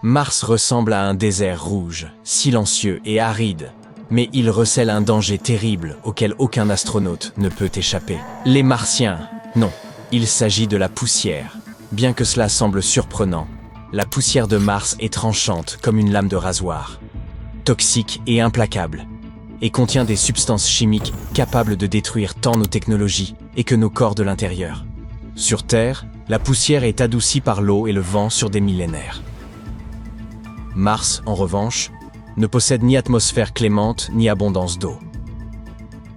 Mars ressemble à un désert rouge, silencieux et aride, mais il recèle un danger terrible auquel aucun astronaute ne peut échapper. Les Martiens, non, il s'agit de la poussière. Bien que cela semble surprenant, la poussière de Mars est tranchante comme une lame de rasoir, toxique et implacable, et contient des substances chimiques capables de détruire tant nos technologies et que nos corps de l'intérieur. Sur Terre, la poussière est adoucie par l'eau et le vent sur des millénaires. Mars, en revanche, ne possède ni atmosphère clémente ni abondance d'eau.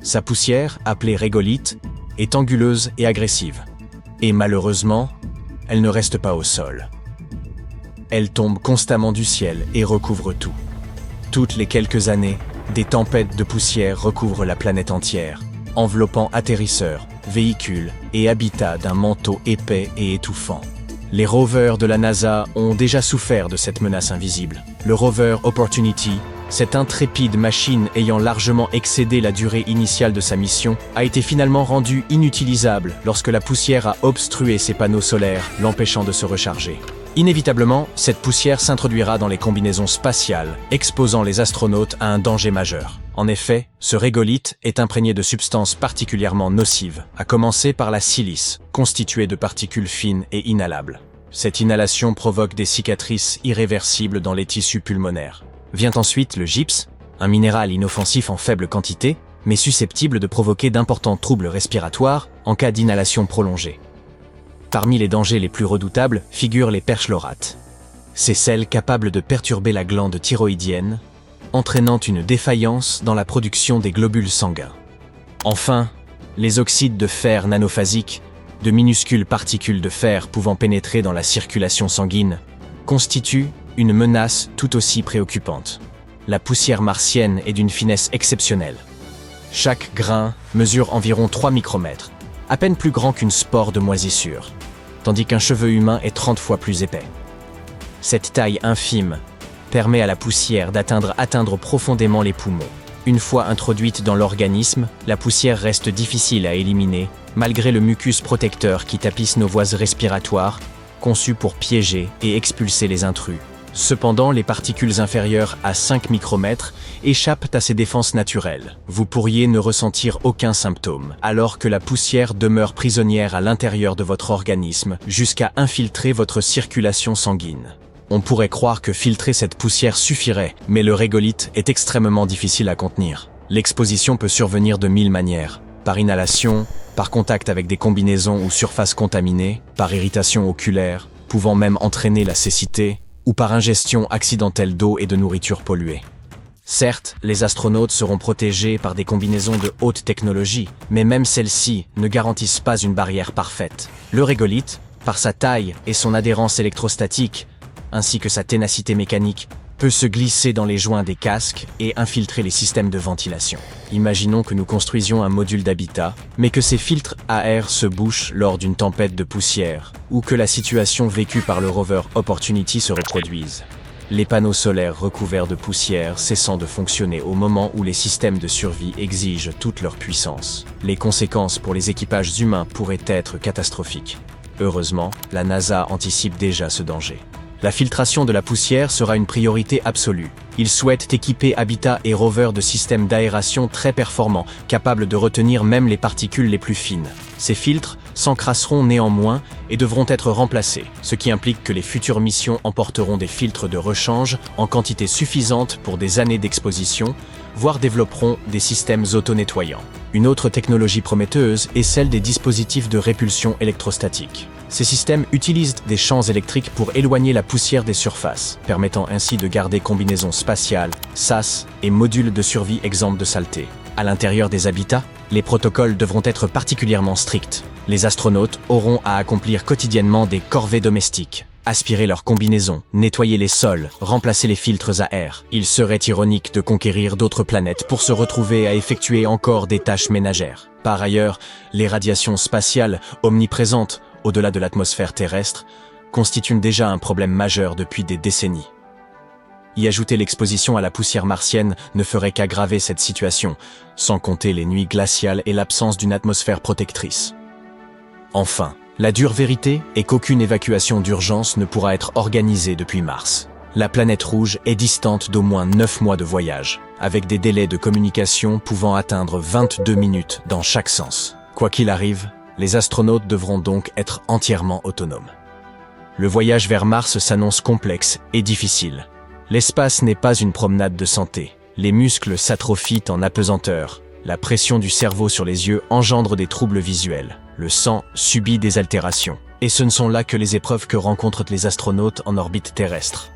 Sa poussière, appelée régolithe, est anguleuse et agressive. Et malheureusement, elle ne reste pas au sol. Elle tombe constamment du ciel et recouvre tout. Toutes les quelques années, des tempêtes de poussière recouvrent la planète entière, enveloppant atterrisseurs, véhicules et habitats d'un manteau épais et étouffant. Les rovers de la NASA ont déjà souffert de cette menace invisible. Le rover Opportunity, cette intrépide machine ayant largement excédé la durée initiale de sa mission, a été finalement rendue inutilisable lorsque la poussière a obstrué ses panneaux solaires, l'empêchant de se recharger. Inévitablement, cette poussière s'introduira dans les combinaisons spatiales, exposant les astronautes à un danger majeur. En effet, ce régolithe est imprégné de substances particulièrement nocives, à commencer par la silice, constituée de particules fines et inhalables. Cette inhalation provoque des cicatrices irréversibles dans les tissus pulmonaires. Vient ensuite le gypse, un minéral inoffensif en faible quantité, mais susceptible de provoquer d'importants troubles respiratoires en cas d'inhalation prolongée. Parmi les dangers les plus redoutables figurent les perchlorates. Ces sels capables de perturber la glande thyroïdienne, entraînant une défaillance dans la production des globules sanguins. Enfin, les oxydes de fer nanophasiques, de minuscules particules de fer pouvant pénétrer dans la circulation sanguine, constituent une menace tout aussi préoccupante. La poussière martienne est d'une finesse exceptionnelle. Chaque grain mesure environ 3 micromètres, à peine plus grand qu'une spore de moisissure, tandis qu'un cheveu humain est 30 fois plus épais. Cette taille infime permet à la poussière d'atteindre profondément les poumons. Une fois introduite dans l'organisme, la poussière reste difficile à éliminer, malgré le mucus protecteur qui tapisse nos voies respiratoires, conçu pour piéger et expulser les intrus. Cependant, les particules inférieures à 5 micromètres échappent à ces défenses naturelles. Vous pourriez ne ressentir aucun symptôme, alors que la poussière demeure prisonnière à l'intérieur de votre organisme jusqu'à infiltrer votre circulation sanguine. On pourrait croire que filtrer cette poussière suffirait, mais le régolithe est extrêmement difficile à contenir. L'exposition peut survenir de 1000 manières. Par inhalation, par contact avec des combinaisons ou surfaces contaminées, par irritation oculaire, pouvant même entraîner la cécité, ou par ingestion accidentelle d'eau et de nourriture polluée. Certes, les astronautes seront protégés par des combinaisons de haute technologie, mais même celles-ci ne garantissent pas une barrière parfaite. Le régolithe, par sa taille et son adhérence électrostatique, ainsi que sa ténacité mécanique, peut se glisser dans les joints des casques et infiltrer les systèmes de ventilation. Imaginons que nous construisions un module d'habitat, mais que ces filtres à air se bouchent lors d'une tempête de poussière, ou que la situation vécue par le rover Opportunity se reproduise. Les panneaux solaires recouverts de poussière cessant de fonctionner au moment où les systèmes de survie exigent toute leur puissance. Les conséquences pour les équipages humains pourraient être catastrophiques. Heureusement, la NASA anticipe déjà ce danger. La filtration de la poussière sera une priorité absolue. Ils souhaitent équiper Habitat et Rover de systèmes d'aération très performants, capables de retenir même les particules les plus fines. Ces filtres s'encrasseront néanmoins et devront être remplacés, ce qui implique que les futures missions emporteront des filtres de rechange en quantité suffisante pour des années d'exposition, voire développeront des systèmes auto-nettoyants. Une autre technologie prometteuse est celle des dispositifs de répulsion électrostatique. Ces systèmes utilisent des champs électriques pour éloigner la poussière des surfaces, permettant ainsi de garder combinaisons spatiales, SAS et modules de survie exempts de saleté. À l'intérieur des habitats, les protocoles devront être particulièrement stricts. Les astronautes auront à accomplir quotidiennement des corvées domestiques. Aspirer leurs combinaisons, nettoyer les sols, remplacer les filtres à air. Il serait ironique de conquérir d'autres planètes pour se retrouver à effectuer encore des tâches ménagères. Par ailleurs, les radiations spatiales, omniprésentes, au-delà de l'atmosphère terrestre, constituent déjà un problème majeur depuis des décennies. Y ajouter l'exposition à la poussière martienne ne ferait qu'aggraver cette situation, sans compter les nuits glaciales et l'absence d'une atmosphère protectrice. Enfin, la dure vérité est qu'aucune évacuation d'urgence ne pourra être organisée depuis Mars. La planète rouge est distante d'au moins 9 mois de voyage, avec des délais de communication pouvant atteindre 22 minutes dans chaque sens. Quoi qu'il arrive, les astronautes devront donc être entièrement autonomes. Le voyage vers Mars s'annonce complexe et difficile. L'espace n'est pas une promenade de santé. Les muscles s'atrophient en apesanteur. La pression du cerveau sur les yeux engendre des troubles visuels. Le sang subit des altérations. Et ce ne sont là que les épreuves que rencontrent les astronautes en orbite terrestre.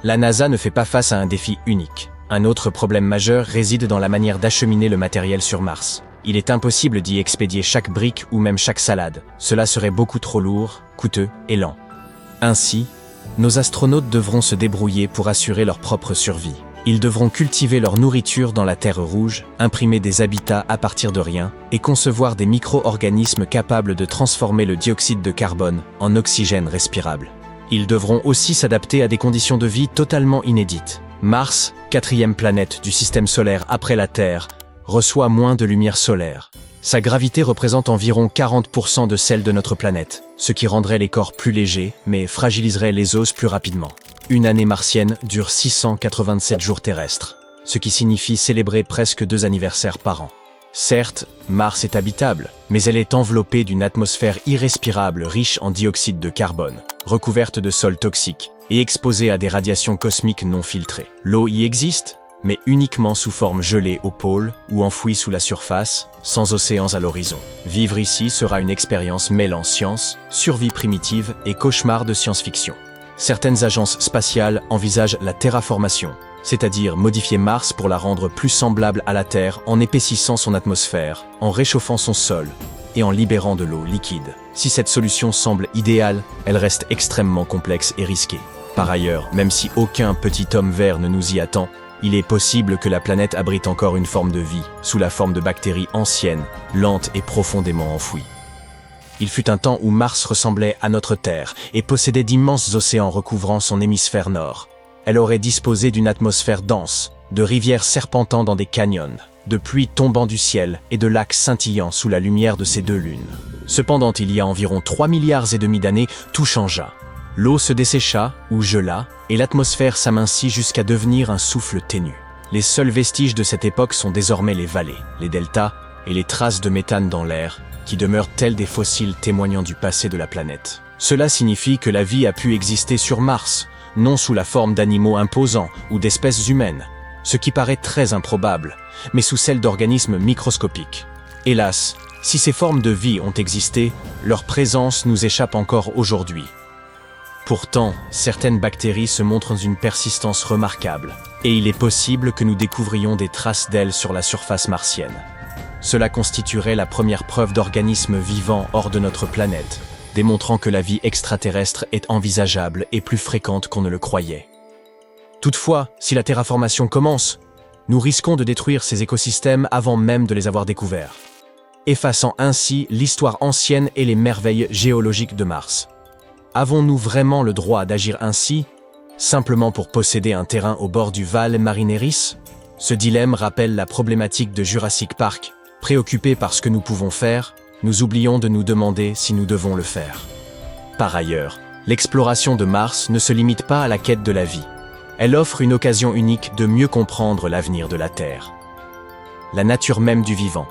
La NASA ne fait pas face à un défi unique. Un autre problème majeur réside dans la manière d'acheminer le matériel sur Mars. Il est impossible d'y expédier chaque brique ou même chaque salade. Cela serait beaucoup trop lourd, coûteux et lent. Ainsi, nos astronautes devront se débrouiller pour assurer leur propre survie. Ils devront cultiver leur nourriture dans la Terre rouge, imprimer des habitats à partir de rien et concevoir des micro-organismes capables de transformer le dioxyde de carbone en oxygène respirable. Ils devront aussi s'adapter à des conditions de vie totalement inédites. Mars, 4e planète du système solaire après la Terre, reçoit moins de lumière solaire. Sa gravité représente environ 40% de celle de notre planète, ce qui rendrait les corps plus légers, mais fragiliserait les os plus rapidement. Une année martienne dure 687 jours terrestres, ce qui signifie célébrer presque 2 anniversaires par an. Certes, Mars est habitable, mais elle est enveloppée d'une atmosphère irrespirable riche en dioxyde de carbone, recouverte de sols toxiques et exposée à des radiations cosmiques non filtrées. L'eau y existe, mais uniquement sous forme gelée au pôle ou enfouie sous la surface, sans océans à l'horizon. Vivre ici sera une expérience mêlant science, survie primitive et cauchemar de science-fiction. Certaines agences spatiales envisagent la terraformation, c'est-à-dire modifier Mars pour la rendre plus semblable à la Terre en épaississant son atmosphère, en réchauffant son sol et en libérant de l'eau liquide. Si cette solution semble idéale, elle reste extrêmement complexe et risquée. Par ailleurs, même si aucun petit homme vert ne nous y attend, il est possible que la planète abrite encore une forme de vie, sous la forme de bactéries anciennes, lentes et profondément enfouies. Il fut un temps où Mars ressemblait à notre Terre et possédait d'immenses océans recouvrant son hémisphère nord. Elle aurait disposé d'une atmosphère dense, de rivières serpentant dans des canyons, de pluies tombant du ciel et de lacs scintillant sous la lumière de ses 2 lunes. Cependant, il y a environ 3,5 milliards d'années, tout changea. L'eau se dessécha ou gela, et l'atmosphère s'amincit jusqu'à devenir un souffle ténu. Les seuls vestiges de cette époque sont désormais les vallées, les deltas et les traces de méthane dans l'air, qui demeurent tels des fossiles témoignant du passé de la planète. Cela signifie que la vie a pu exister sur Mars, non sous la forme d'animaux imposants ou d'espèces humaines, ce qui paraît très improbable, mais sous celle d'organismes microscopiques. Hélas, si ces formes de vie ont existé, leur présence nous échappe encore aujourd'hui. Pourtant, certaines bactéries se montrent d'une persistance remarquable, et il est possible que nous découvrions des traces d'elles sur la surface martienne. Cela constituerait la première preuve d'organismes vivants hors de notre planète, démontrant que la vie extraterrestre est envisageable et plus fréquente qu'on ne le croyait. Toutefois, si la terraformation commence, nous risquons de détruire ces écosystèmes avant même de les avoir découverts, effaçant ainsi l'histoire ancienne et les merveilles géologiques de Mars. Avons-nous vraiment le droit d'agir ainsi, simplement pour posséder un terrain au bord du Val Marineris? Ce dilemme rappelle la problématique de Jurassic Park. Préoccupés par ce que nous pouvons faire, nous oublions de nous demander si nous devons le faire. Par ailleurs, l'exploration de Mars ne se limite pas à la quête de la vie. Elle offre une occasion unique de mieux comprendre l'avenir de la Terre, la nature même du vivant,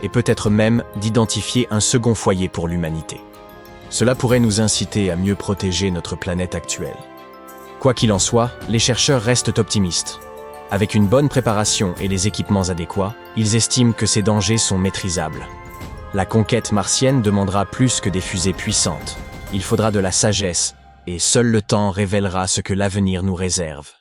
et peut-être même d'identifier un second foyer pour l'humanité. Cela pourrait nous inciter à mieux protéger notre planète actuelle. Quoi qu'il en soit, les chercheurs restent optimistes. Avec une bonne préparation et les équipements adéquats, ils estiment que ces dangers sont maîtrisables. La conquête martienne demandera plus que des fusées puissantes. Il faudra de la sagesse, et seul le temps révélera ce que l'avenir nous réserve.